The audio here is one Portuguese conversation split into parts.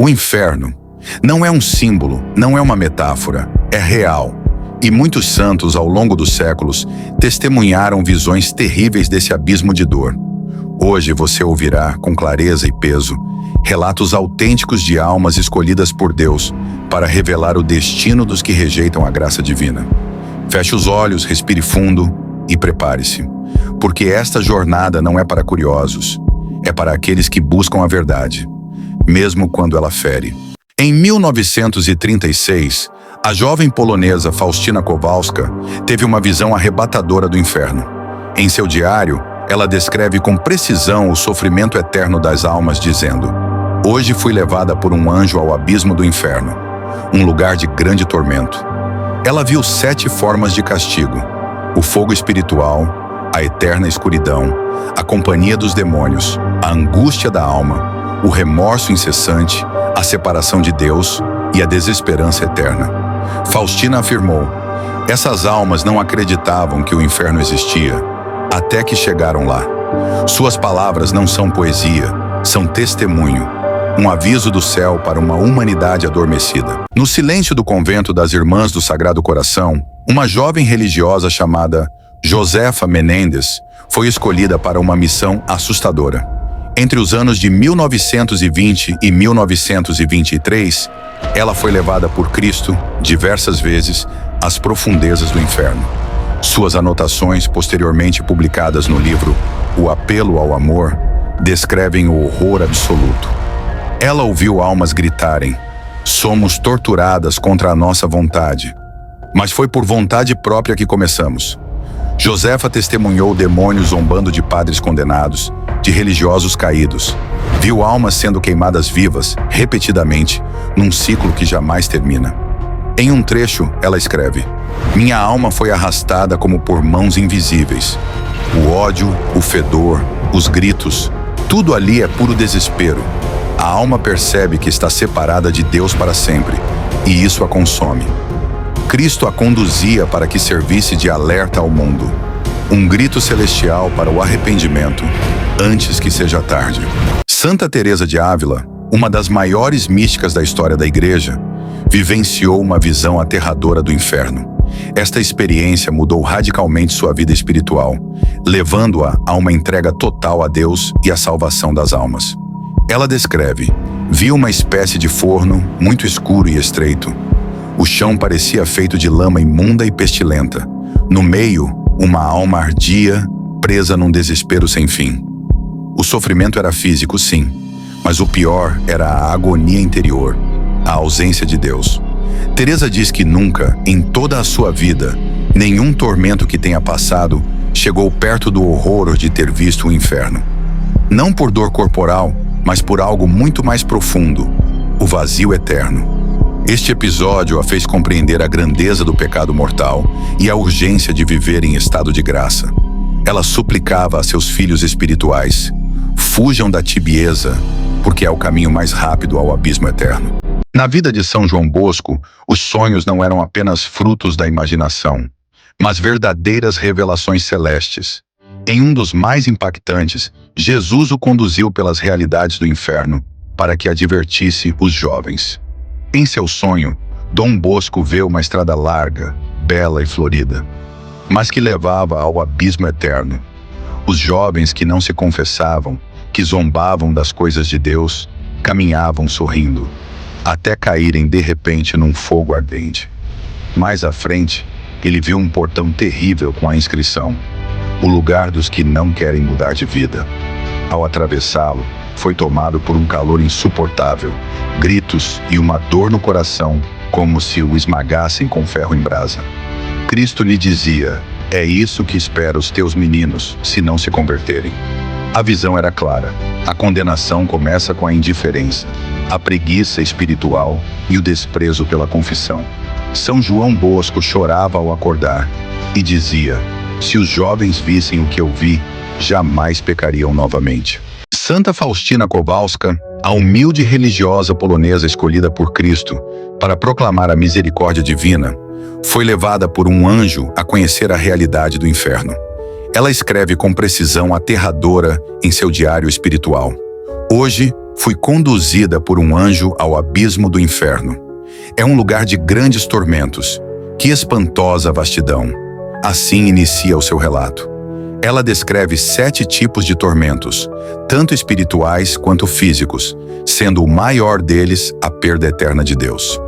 O inferno não é um símbolo, não é uma metáfora, é real. E muitos santos, ao longo dos séculos, testemunharam visões terríveis desse abismo de dor. Hoje você ouvirá, com clareza e peso, relatos autênticos de almas escolhidas por Deus para revelar o destino dos que rejeitam a graça divina. Feche os olhos, respire fundo e prepare-se, porque esta jornada não é para curiosos, é para aqueles que buscam a verdade, mesmo quando ela fere. Em 1936, a jovem polonesa Faustina Kowalska teve uma visão arrebatadora do inferno. Em seu diário, ela descreve com precisão o sofrimento eterno das almas, dizendo: "Hoje fui levada por um anjo ao abismo do inferno, um lugar de grande tormento. Ela viu 7 formas de castigo: o fogo espiritual, a eterna escuridão, a companhia dos demônios, a angústia da alma, o remorso incessante, a separação de Deus e a desesperança eterna." Faustina afirmou: essas almas não acreditavam que o inferno existia, até que chegaram lá. Suas palavras não são poesia, são testemunho, um aviso do céu para uma humanidade adormecida. No silêncio do convento das Irmãs do Sagrado Coração, uma jovem religiosa chamada Josefa Menendez foi escolhida para uma missão assustadora. Entre os anos de 1920 e 1923, ela foi levada por Cristo, diversas vezes, às profundezas do inferno. Suas anotações, posteriormente publicadas no livro O Apelo ao Amor, descrevem o horror absoluto. Ela ouviu almas gritarem: "Somos torturadas contra a nossa vontade." Mas foi por vontade própria que começamos. Josefa testemunhou demônios zombando de padres condenados, de religiosos caídos. Viu almas sendo queimadas vivas, repetidamente, num ciclo que jamais termina. Em um trecho, ela escreve: "Minha alma foi arrastada como por mãos invisíveis. O ódio, o fedor, os gritos, tudo ali é puro desespero. A alma percebe que está separada de Deus para sempre, e isso a consome. Cristo a conduzia para que servisse de alerta ao mundo, um grito celestial para o arrependimento, antes que seja tarde." Santa Teresa de Ávila, uma das maiores místicas da história da Igreja, vivenciou uma visão aterradora do inferno. Esta experiência mudou radicalmente sua vida espiritual, levando-a a uma entrega total a Deus e à salvação das almas. Ela descreve: "Vi uma espécie de forno, muito escuro e estreito. O chão parecia feito de lama imunda e pestilenta. No meio, uma alma ardia, presa num desespero sem fim. O sofrimento era físico, sim, mas o pior era a agonia interior, a ausência de Deus." Teresa diz que nunca, em toda a sua vida, nenhum tormento que tenha passado chegou perto do horror de ter visto o inferno. Não por dor corporal, mas por algo muito mais profundo: o vazio eterno. Este episódio a fez compreender a grandeza do pecado mortal e a urgência de viver em estado de graça. Ela suplicava a seus filhos espirituais: fujam da tibieza, porque é o caminho mais rápido ao abismo eterno. Na vida de São João Bosco, os sonhos não eram apenas frutos da imaginação, mas verdadeiras revelações celestes. Em um dos mais impactantes, Jesus o conduziu pelas realidades do inferno para que advertisse os jovens. Em seu sonho, Dom Bosco vê uma estrada larga, bela e florida, mas que levava ao abismo eterno. Os jovens que não se confessavam, que zombavam das coisas de Deus, caminhavam sorrindo, até caírem de repente num fogo ardente. Mais à frente, ele viu um portão terrível com a inscrição: "O lugar dos que não querem mudar de vida." Ao atravessá-lo, foi tomado por um calor insuportável, gritos e uma dor no coração, como se o esmagassem com ferro em brasa. Cristo lhe dizia: "É isso que espera os teus meninos, se não se converterem." A visão era clara. A condenação começa com a indiferença, a preguiça espiritual e o desprezo pela confissão. São João Bosco chorava ao acordar e dizia: "Se os jovens vissem o que eu vi, jamais pecariam novamente." Santa Faustina Kowalska, a humilde religiosa polonesa escolhida por Cristo para proclamar a misericórdia divina, foi levada por um anjo a conhecer a realidade do inferno. Ela escreve com precisão aterradora em seu diário espiritual: "Hoje fui conduzida por um anjo ao abismo do inferno. É um lugar de grandes tormentos. Que espantosa vastidão! Assim inicia o seu relato. Ela descreve 7 tipos de tormentos, tanto espirituais quanto físicos, sendo o maior deles a perda eterna de Deus.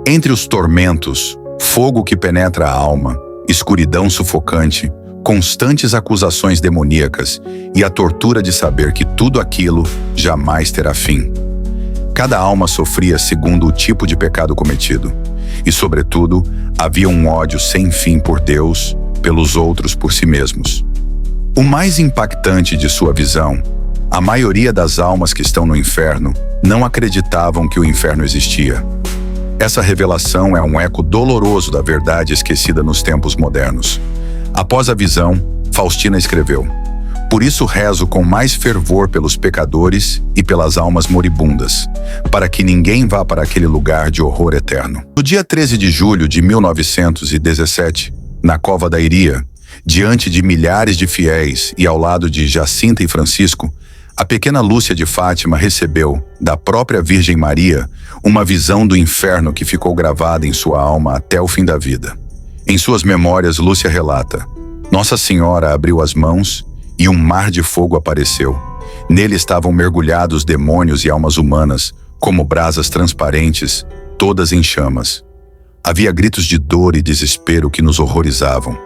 Entre os tormentos, fogo que penetra a alma, escuridão sufocante, constantes acusações demoníacas e a tortura de saber que tudo aquilo jamais terá fim. Cada alma sofria segundo o tipo de pecado cometido, e, sobretudo, havia um ódio sem fim por Deus, pelos outros, por si mesmos. O mais impactante de sua visão, a maioria das almas que estão no inferno não acreditavam que o inferno existia. Essa revelação é um eco doloroso da verdade esquecida nos tempos modernos. Após a visão, Faustina escreveu: "Por isso rezo com mais fervor pelos pecadores e pelas almas moribundas, para que ninguém vá para aquele lugar de horror eterno." No dia 13 de julho de 1917, na Cova da Iria, diante de milhares de fiéis e ao lado de Jacinta e Francisco, a pequena Lúcia de Fátima recebeu, da própria Virgem Maria, uma visão do inferno que ficou gravada em sua alma até o fim da vida. Em suas memórias, Lúcia relata: "Nossa Senhora abriu as mãos e um mar de fogo apareceu. Nele estavam mergulhados demônios e almas humanas, como brasas transparentes, todas em chamas. Havia gritos de dor e desespero que nos horrorizavam.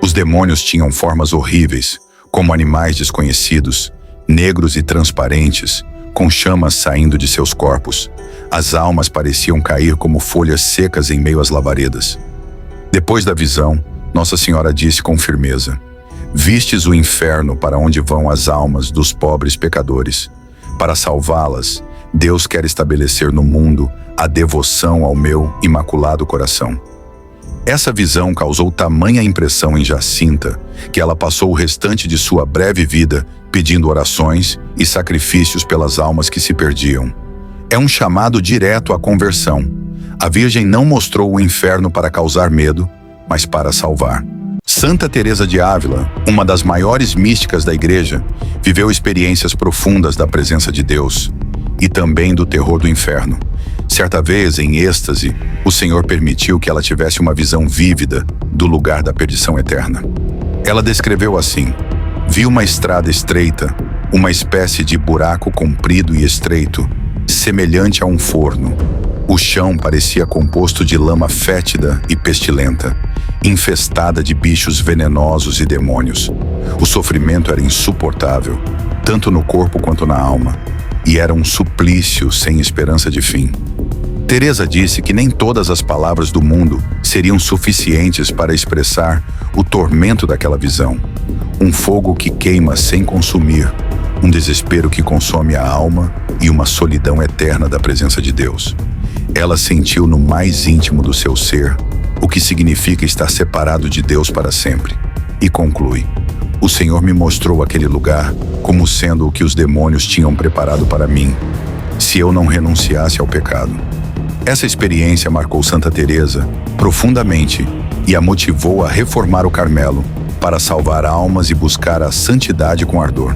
Os demônios tinham formas horríveis, como animais desconhecidos, negros e transparentes, com chamas saindo de seus corpos. As almas pareciam cair como folhas secas em meio às labaredas." Depois da visão, Nossa Senhora disse com firmeza: "Vistes o inferno para onde vão as almas dos pobres pecadores. Para salvá-las, Deus quer estabelecer no mundo a devoção ao meu imaculado coração." Essa visão causou tamanha impressão em Jacinta que ela passou o restante de sua breve vida pedindo orações e sacrifícios pelas almas que se perdiam. É um chamado direto à conversão. A Virgem não mostrou o inferno para causar medo, mas para salvar. Santa Teresa de Ávila, uma das maiores místicas da Igreja, viveu experiências profundas da presença de Deus e também do terror do inferno. Certa vez, em êxtase, o Senhor permitiu que ela tivesse uma visão vívida do lugar da perdição eterna. Ela descreveu assim: "Vi uma estrada estreita, uma espécie de buraco comprido e estreito, semelhante a um forno. O chão parecia composto de lama fétida e pestilenta, infestada de bichos venenosos e demônios. O sofrimento era insuportável, tanto no corpo quanto na alma, e era um suplício sem esperança de fim." Teresa disse que nem todas as palavras do mundo seriam suficientes para expressar o tormento daquela visão. Um fogo que queima sem consumir, um desespero que consome a alma e uma solidão eterna da presença de Deus. Ela sentiu no mais íntimo do seu ser o que significa estar separado de Deus para sempre. E conclui: "O Senhor me mostrou aquele lugar como sendo o que os demônios tinham preparado para mim, se eu não renunciasse ao pecado." Essa experiência marcou Santa Teresa profundamente e a motivou a reformar o Carmelo para salvar almas e buscar a santidade com ardor.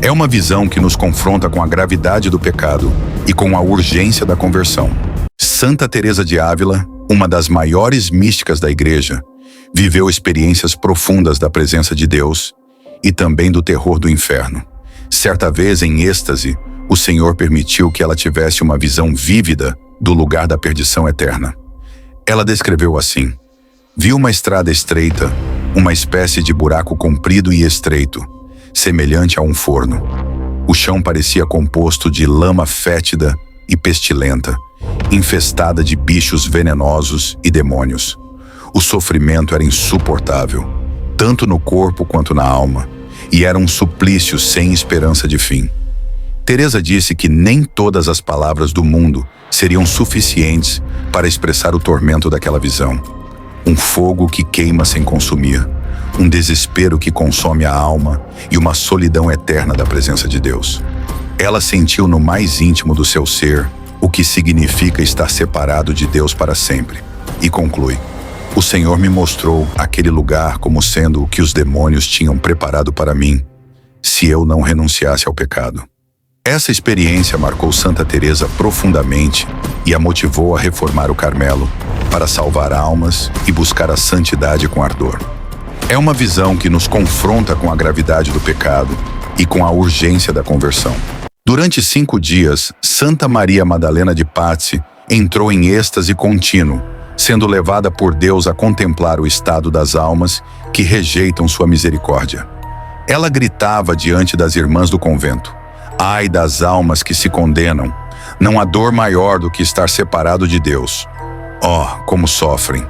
É uma visão que nos confronta com a gravidade do pecado e com a urgência da conversão. Santa Teresa de Ávila, uma das maiores místicas da Igreja, viveu experiências profundas da presença de Deus e também do terror do inferno. Certa vez, em êxtase, o Senhor permitiu que ela tivesse uma visão vívida do lugar da perdição eterna. Ela descreveu assim: "Vi uma estrada estreita, uma espécie de buraco comprido e estreito, semelhante a um forno. O chão parecia composto de lama fétida e pestilenta, infestada de bichos venenosos e demônios. O sofrimento era insuportável, tanto no corpo quanto na alma, e era um suplício sem esperança de fim." Teresa disse que nem todas as palavras do mundo seriam suficientes para expressar o tormento daquela visão. Um fogo que queima sem consumir, um desespero que consome a alma e uma solidão eterna da presença de Deus. Ela sentiu no mais íntimo do seu ser o que significa estar separado de Deus para sempre. E conclui: "O Senhor me mostrou aquele lugar como sendo o que os demônios tinham preparado para mim, se eu não renunciasse ao pecado." Essa experiência marcou Santa Teresa profundamente e a motivou a reformar o Carmelo para salvar almas e buscar a santidade com ardor. É uma visão que nos confronta com a gravidade do pecado e com a urgência da conversão. Durante 5 dias, Santa Maria Madalena de Pazzi entrou em êxtase contínuo, sendo levada por Deus a contemplar o estado das almas que rejeitam sua misericórdia. Ela gritava diante das irmãs do convento: ai das almas que se condenam, não há dor maior do que estar separado de Deus. Oh, como sofrem!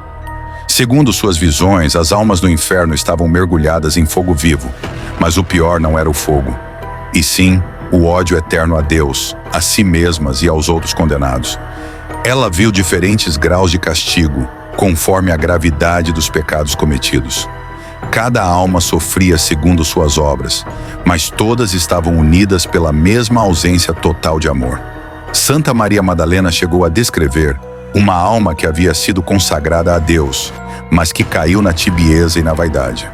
Segundo suas visões, as almas do inferno estavam mergulhadas em fogo vivo, mas o pior não era o fogo, e sim o ódio eterno a Deus, a si mesmas e aos outros condenados. Ela viu diferentes graus de castigo, conforme a gravidade dos pecados cometidos. Cada alma sofria segundo suas obras, mas todas estavam unidas pela mesma ausência total de amor. Santa Maria Madalena chegou a descrever uma alma que havia sido consagrada a Deus, mas que caiu na tibieza e na vaidade.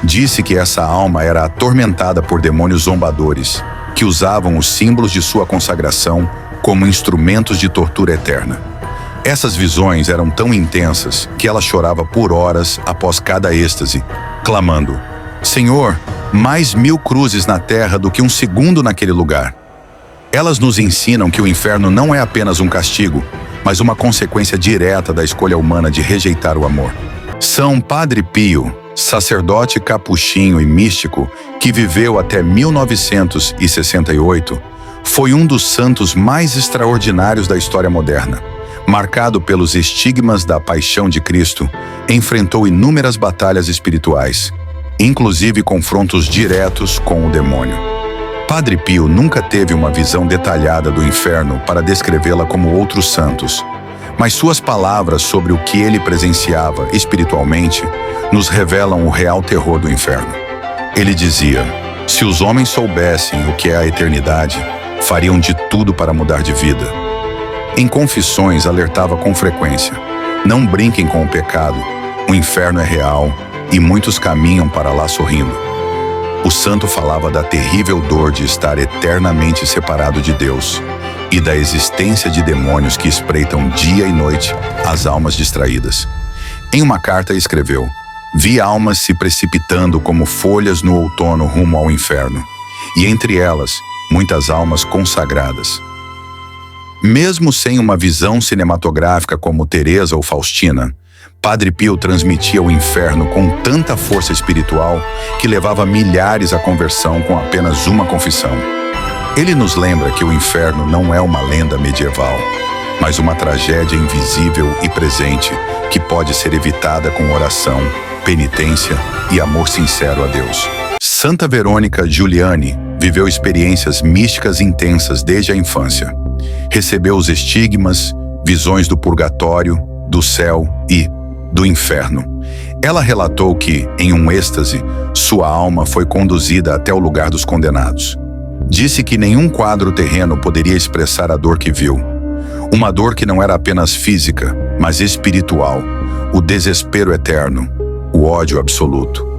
Disse que essa alma era atormentada por demônios zombadores, que usavam os símbolos de sua consagração como instrumentos de tortura eterna. Essas visões eram tão intensas que ela chorava por horas após cada êxtase, clamando: Senhor, mais 1000 cruzes na terra do que um segundo naquele lugar. Elas nos ensinam que o inferno não é apenas um castigo, mas uma consequência direta da escolha humana de rejeitar o amor. São Padre Pio, sacerdote capuchinho e místico que viveu até 1968, foi um dos santos mais extraordinários da história moderna. Marcado pelos estigmas da paixão de Cristo, enfrentou inúmeras batalhas espirituais, inclusive confrontos diretos com o demônio. Padre Pio nunca teve uma visão detalhada do inferno para descrevê-la como outros santos, mas suas palavras sobre o que ele presenciava espiritualmente nos revelam o real terror do inferno. Ele dizia: se os homens soubessem o que é a eternidade, fariam de tudo para mudar de vida. Em Confissões alertava com frequência: não brinquem com o pecado, o inferno é real e muitos caminham para lá sorrindo. O santo falava da terrível dor de estar eternamente separado de Deus e da existência de demônios que espreitam dia e noite as almas distraídas. Em uma carta escreveu: vi almas se precipitando como folhas no outono rumo ao inferno, e entre elas, muitas almas consagradas. Mesmo sem uma visão cinematográfica como Teresa ou Faustina, Padre Pio transmitia o inferno com tanta força espiritual que levava milhares à conversão com apenas uma confissão. Ele nos lembra que o inferno não é uma lenda medieval, mas uma tragédia invisível e presente que pode ser evitada com oração, penitência e amor sincero a Deus. Santa Verônica Giuliani viveu experiências místicas intensas desde a infância. Recebeu os estigmas, visões do purgatório, do céu e do inferno. Ela relatou que, em um êxtase, sua alma foi conduzida até o lugar dos condenados. Disse que nenhum quadro terreno poderia expressar a dor que viu. Uma dor que não era apenas física, mas espiritual, o desespero eterno, o ódio absoluto.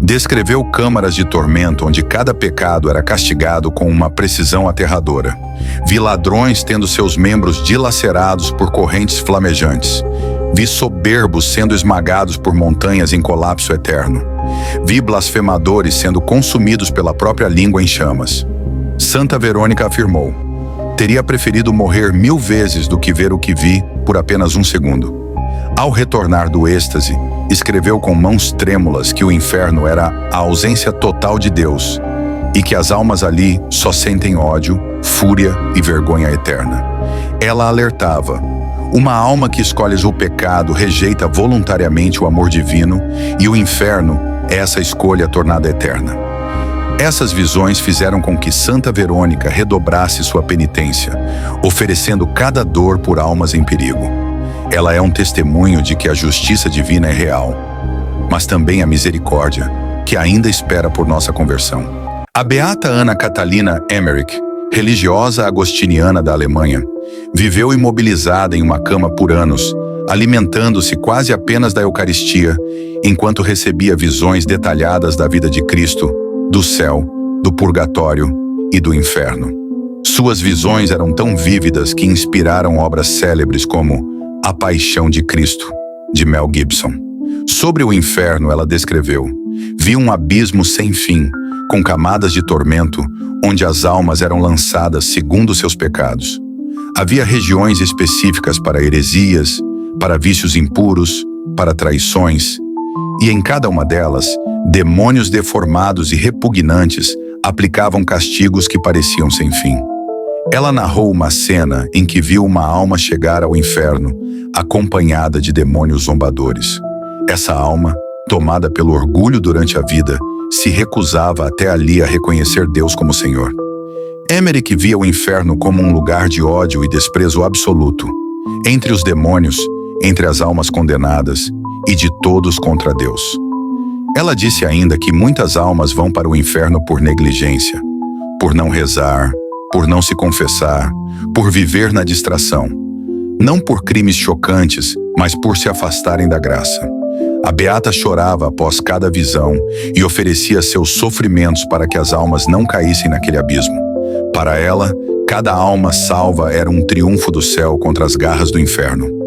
Descreveu câmaras de tormento onde cada pecado era castigado com uma precisão aterradora. Vi ladrões tendo seus membros dilacerados por correntes flamejantes. Vi soberbos sendo esmagados por montanhas em colapso eterno. Vi blasfemadores sendo consumidos pela própria língua em chamas. Santa Verônica afirmou: teria preferido morrer 1000 vezes do que ver o que vi por apenas um segundo. Ao retornar do êxtase, escreveu com mãos trêmulas que o inferno era a ausência total de Deus e que as almas ali só sentem ódio, fúria e vergonha eterna. Ela alertava: uma alma que escolhe o pecado rejeita voluntariamente o amor divino e o inferno é essa escolha tornada eterna. Essas visões fizeram com que Santa Verônica redobrasse sua penitência, oferecendo cada dor por almas em perigo. Ela é um testemunho de que a justiça divina é real, mas também a misericórdia, que ainda espera por nossa conversão. A beata Ana Catalina Emmerich, religiosa agostiniana da Alemanha, viveu imobilizada em uma cama por anos, alimentando-se quase apenas da Eucaristia, enquanto recebia visões detalhadas da vida de Cristo, do céu, do purgatório e do inferno. Suas visões eram tão vívidas que inspiraram obras célebres como A Paixão de Cristo, de Mel Gibson. Sobre o inferno, ela descreveu: vi um abismo sem fim, com camadas de tormento, onde as almas eram lançadas segundo seus pecados. Havia regiões específicas para heresias, para vícios impuros, para traições, e em cada uma delas, demônios deformados e repugnantes aplicavam castigos que pareciam sem fim. Ela narrou uma cena em que viu uma alma chegar ao inferno, acompanhada de demônios zombadores. Essa alma, tomada pelo orgulho durante a vida, se recusava até ali a reconhecer Deus como Senhor. Emmerich via o inferno como um lugar de ódio e desprezo absoluto, entre os demônios, entre as almas condenadas e de todos contra Deus. Ela disse ainda que muitas almas vão para o inferno por negligência, por não rezar, por não se confessar, por viver na distração. Não por crimes chocantes, mas por se afastarem da graça. A beata chorava após cada visão e oferecia seus sofrimentos para que as almas não caíssem naquele abismo. Para ela, cada alma salva era um triunfo do céu contra as garras do inferno.